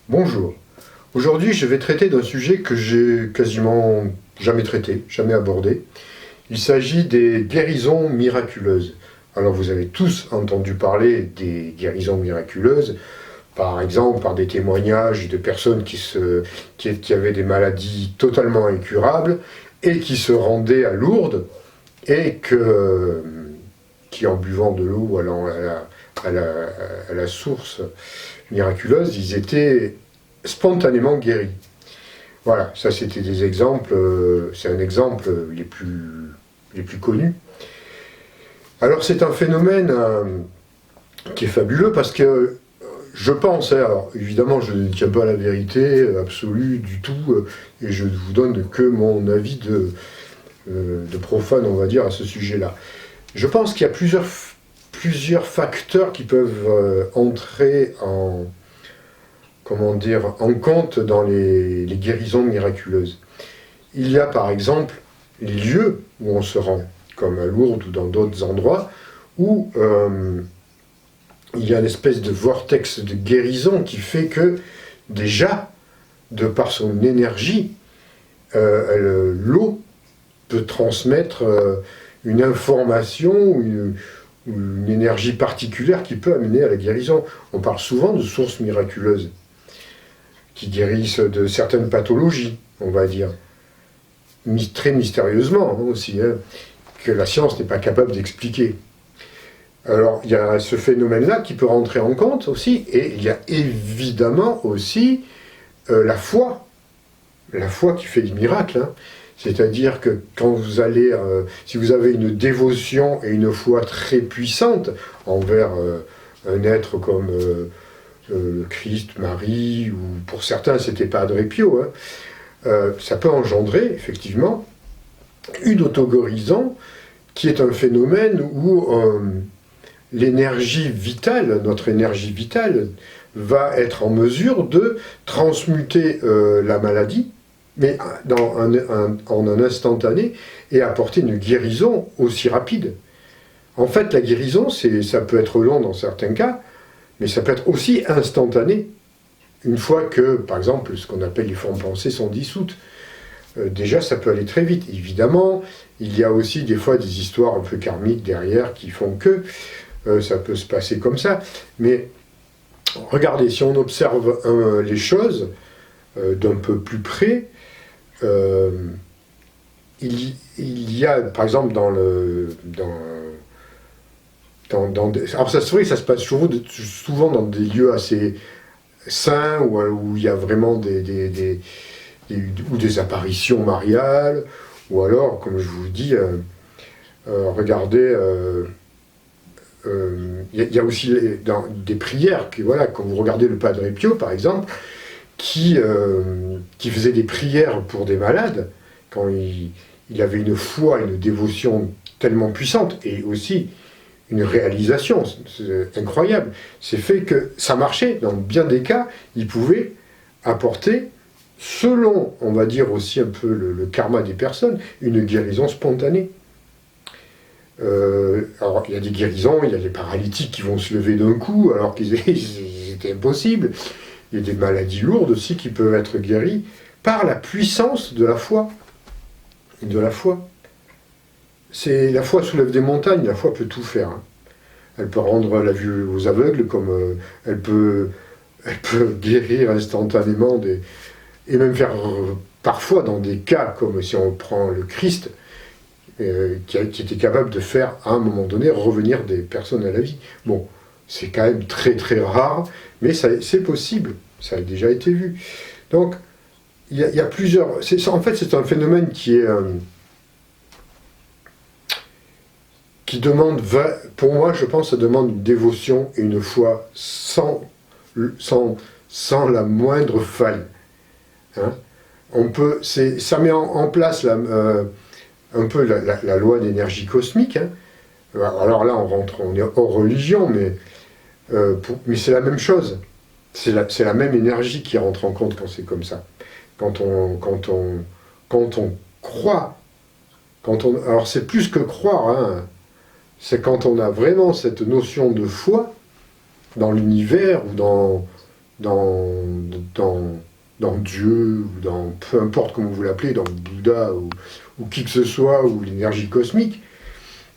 Bonjour. Aujourd'hui, je vais traiter d'un sujet que j'ai quasiment jamais traité, jamais abordé. Il s'agit des guérisons miraculeuses. Alors, vous avez tous entendu parler des guérisons miraculeuses, par exemple par des témoignages de personnes qui avaient des maladies totalement incurables et qui se rendaient à Lourdes et qui, en buvant de l'eau ou allant à la source miraculeuse, ils étaient spontanément guéris. Voilà, ça c'était des exemples, c'est un exemple les plus connus. Alors c'est un phénomène qui est fabuleux parce que je pense, alors évidemment je ne tiens pas la vérité absolue du tout et je ne vous donne que mon avis de profane, on va dire, à ce sujet-là. Je pense qu'il y a plusieurs facteurs qui peuvent entrer en compte dans les guérisons miraculeuses. Il y a par exemple les lieux où on se rend, comme à Lourdes ou dans d'autres endroits, où il y a une espèce de vortex de guérison qui fait que déjà, de par son énergie, l'eau peut transmettre une information ou une énergie particulière qui peut amener à la guérison. On parle souvent de sources miraculeuses qui guérissent de certaines pathologies, on va dire, très mystérieusement aussi, que la science n'est pas capable d'expliquer. Alors, il y a ce phénomène-là qui peut rentrer en compte aussi, et il y a évidemment aussi la foi qui fait des miracles. C'est-à-dire que quand vous allez, si vous avez une dévotion et une foi très puissante envers un être comme le Christ, Marie, ou pour certains c'était Padre Pio, ça peut engendrer effectivement une autoguérison qui est un phénomène où l'énergie vitale, notre énergie vitale, va être en mesure de transmuter la maladie, mais en un instantané, et apporter une guérison aussi rapide. En fait, la guérison, ça peut être long dans certains cas, mais ça peut être aussi instantané, une fois que, par exemple, ce qu'on appelle les formes pensées sont dissoutes. Déjà, ça peut aller très vite. Évidemment, il y a aussi des fois des histoires un peu karmiques derrière qui font que ça peut se passer comme ça. Mais regardez, si on observe les choses d'un peu plus près, il y a, par exemple, alors ça, c'est vrai que ça se passe souvent dans des lieux assez saints, où il y a vraiment des apparitions mariales, ou alors, comme je vous dis, regardez, il y a aussi des prières, quand vous regardez le Padre Pio, par exemple, qui faisait des prières pour des malades, quand il avait une foi, une dévotion tellement puissante, et aussi une réalisation incroyable. C'est fait que ça marchait. Dans bien des cas, il pouvait apporter, selon, on va dire aussi un peu le karma des personnes, une guérison spontanée. Alors, il y a des guérisons, il y a des paralytiques qui vont se lever d'un coup, alors qu'ils étaient impossibles. Il y a des maladies lourdes aussi qui peuvent être guéries par la puissance de la foi. Et de la foi. La foi soulève des montagnes, la foi peut tout faire. Elle peut rendre la vue aux aveugles, comme elle peut guérir instantanément, et même faire parfois dans des cas, comme si on prend le Christ, qui était capable de faire à un moment donné revenir des personnes à la vie. Bon, c'est quand même très très rare, mais c'est possible, ça a déjà été vu. Donc, il y a plusieurs... En fait, c'est un phénomène qui demande, pour moi, je pense, ça demande une dévotion et une foi sans la moindre faille. Ça met en place un peu la loi d'énergie cosmique. Alors là, on est hors religion, mais c'est la même chose. C'est la même énergie qui rentre en compte quand c'est comme ça. Quand on croit, alors c'est plus que croire, c'est quand on a vraiment cette notion de foi dans l'univers ou dans dans Dieu, ou dans peu importe comment vous l'appelez, dans Bouddha, ou qui que ce soit, ou l'énergie cosmique,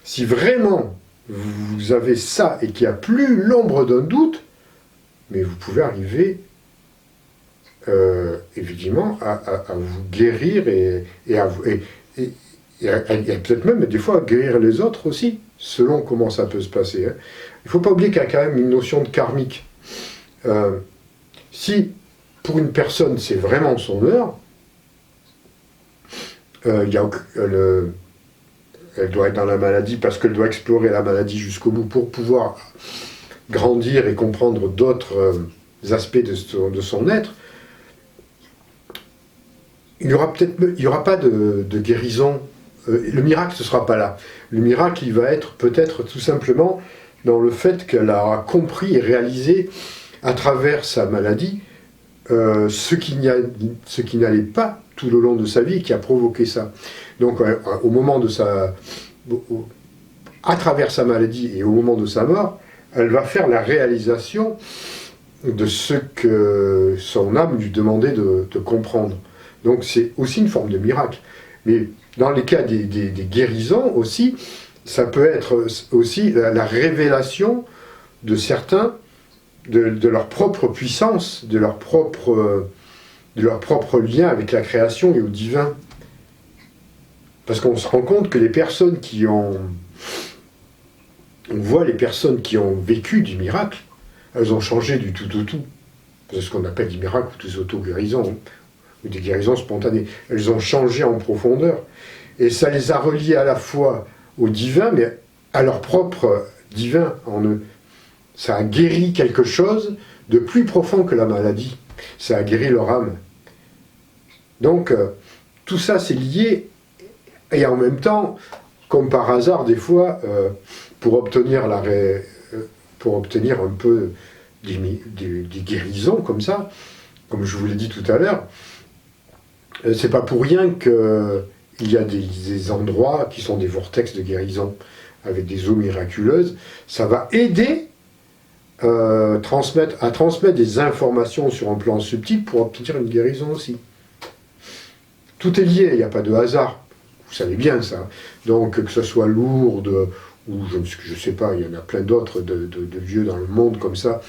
si vraiment vous avez ça et qu'il n'y a plus l'ombre d'un doute, mais vous pouvez arriver évidemment à vous guérir et peut-être même des fois à guérir les autres aussi, selon comment ça peut se passer. Hein. Il ne faut pas oublier qu'il y a quand même une notion de karmique. Si pour une personne c'est vraiment son heure, elle doit être dans la maladie parce qu'elle doit explorer la maladie jusqu'au bout pour pouvoir grandir et comprendre d'autres aspects de son être. Il n'y aura pas de guérison. Le miracle, ce ne sera pas là. Le miracle, il va être peut-être tout simplement dans le fait qu'elle a compris et réalisé à travers sa maladie ce qui n'allait pas tout le long de sa vie et qui a provoqué ça. Donc au moment de à travers sa maladie et au moment de sa mort, elle va faire la réalisation de ce que son âme lui demandait de comprendre. Donc c'est aussi une forme de miracle. Mais dans les cas des guérisons aussi, ça peut être aussi la révélation de certains de leur propre puissance, de leur propre lien avec la création et au divin. Parce qu'on se rend compte que les personnes on voit les personnes qui ont vécu du miracle, elles ont changé du tout au tout. C'est ce qu'on appelle des miracles ou des auto-guérisons, ou des guérisons spontanées. Elles ont changé en profondeur. Et ça les a reliées à la fois au divin, mais à leur propre divin en eux. Ça a guéri quelque chose de plus profond que la maladie. Ça a guéri leur âme. Donc, tout ça, c'est lié. Et en même temps, comme par hasard, des fois, pour obtenir un peu des guérisons comme ça, comme je vous l'ai dit tout à l'heure, c'est pas pour rien qu'il y a des endroits qui sont des vortex de guérison, avec des eaux miraculeuses. Ça va aider à transmettre des informations sur un plan subtil pour obtenir une guérison aussi. Tout est lié, il n'y a pas de hasard. Vous savez bien ça. Donc que ce soit Lourdes, ou je ne sais pas, il y en a plein d'autres de lieux dans le monde comme ça,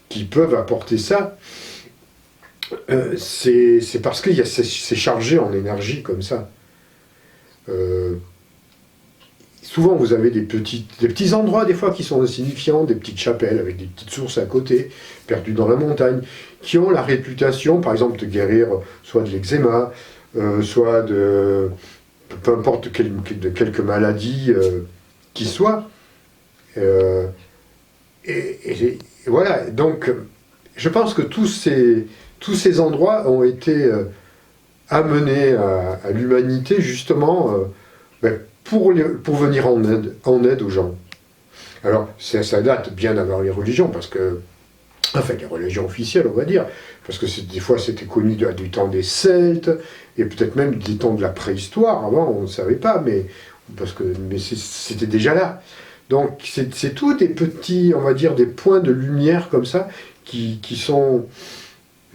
qui peuvent apporter ça, c'est parce que c'est chargé en énergie comme ça. Souvent vous avez des petits endroits des fois qui sont insignifiants, des petites chapelles avec des petites sources à côté, perdues dans la montagne, qui ont la réputation par exemple de guérir soit de l'eczéma, soit de peu importe de quelques maladies qui soient. Et voilà, donc je pense que tous ces endroits ont été amenés à l'humanité justement pour venir en aide aux gens. Alors ça date bien avant les religions, parce que, enfin les religions officielles on va dire, parce que des fois c'était connu du temps des Celtes, et peut-être même des temps de la préhistoire, avant on ne savait pas, mais c'était déjà là. Donc c'est tous des petits, on va dire, des points de lumière comme ça, qui sont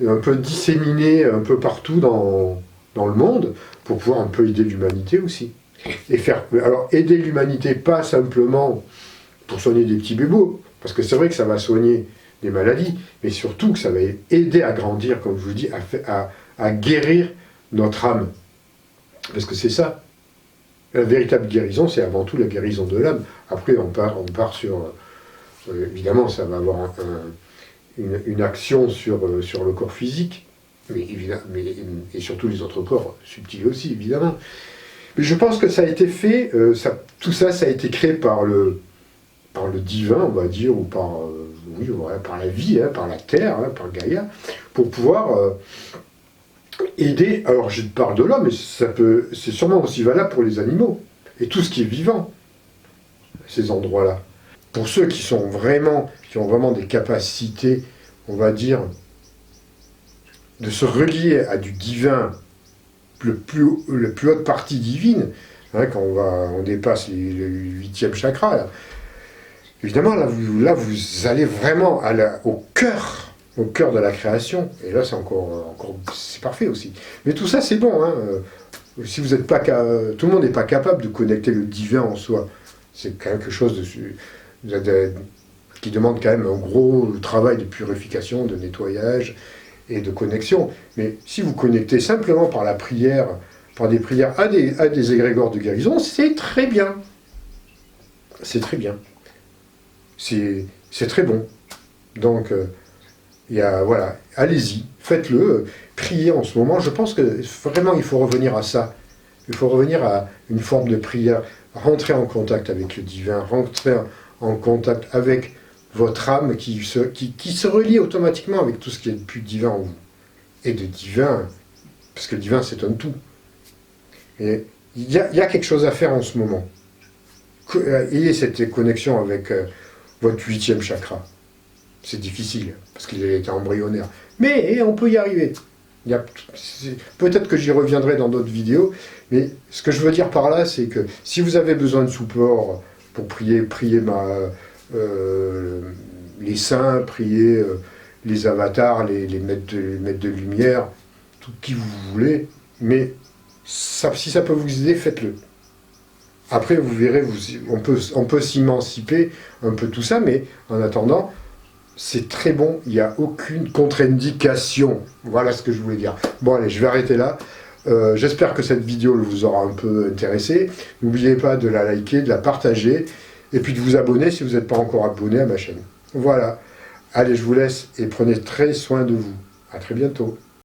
un peu disséminés un peu partout dans le monde, pour pouvoir un peu aider l'humanité aussi. Alors aider l'humanité, pas simplement pour soigner des petits bébés, parce que c'est vrai que ça va soigner des maladies, mais surtout que ça va aider à grandir, comme je vous dis, à guérir notre âme. Parce que c'est ça. La véritable guérison, c'est avant tout la guérison de l'âme. Après, on part sur... évidemment, ça va avoir une action sur le corps physique, et surtout les autres corps subtils aussi, évidemment. Mais je pense que ça a été fait, tout ça, ça a été créé par le divin, on va dire, ou par la vie, par la terre, par Gaïa, pour pouvoir aider. Alors je parle de l'homme, mais c'est sûrement aussi valable pour les animaux, et tout ce qui est vivant, ces endroits-là. Pour ceux qui ont vraiment des capacités, on va dire, de se relier à du divin, la plus haute partie divine, quand on dépasse le 8e chakra, là. Évidemment, là, vous allez vraiment au cœur au cœur de la création. Et là, c'est c'est parfait aussi. Mais tout ça, c'est bon. Hein. Si vous êtes pas, tout le monde n'est pas capable de connecter le divin en soi. C'est quelque chose qui demande quand même un gros travail de purification, de nettoyage et de connexion. Mais si vous connectez simplement par la prière, par des prières à des égrégores de guérison, c'est très bien. C'est très bien. C'est très bon. Donc, voilà, allez-y, faites-le, priez en ce moment. Je pense que vraiment, il faut revenir à ça. Il faut revenir à une forme de prière, rentrer en contact avec le divin, rentrer en contact avec votre âme qui se relie automatiquement avec tout ce qui est de plus divin en vous. Et de divin, parce que le divin, c'est un tout. Et il y a quelque chose à faire en ce moment. Ayez cette connexion avec votre 8e chakra. C'est difficile, parce qu'il a été embryonnaire. Mais on peut y arriver. Peut-être que j'y reviendrai dans d'autres vidéos, mais ce que je veux dire par là, c'est que si vous avez besoin de support pour prier les saints, prier les avatars, les maîtres de lumière, tout qui vous voulez, mais si ça peut vous aider, faites-le. Après, vous verrez, on peut s'émanciper un peu tout ça, mais en attendant, c'est très bon, il n'y a aucune contre-indication. Voilà ce que je voulais dire. Bon, allez, je vais arrêter là. J'espère que cette vidéo vous aura un peu intéressé. N'oubliez pas de la liker, de la partager, et puis de vous abonner si vous n'êtes pas encore abonné à ma chaîne. Voilà. Allez, je vous laisse et prenez très soin de vous. À très bientôt.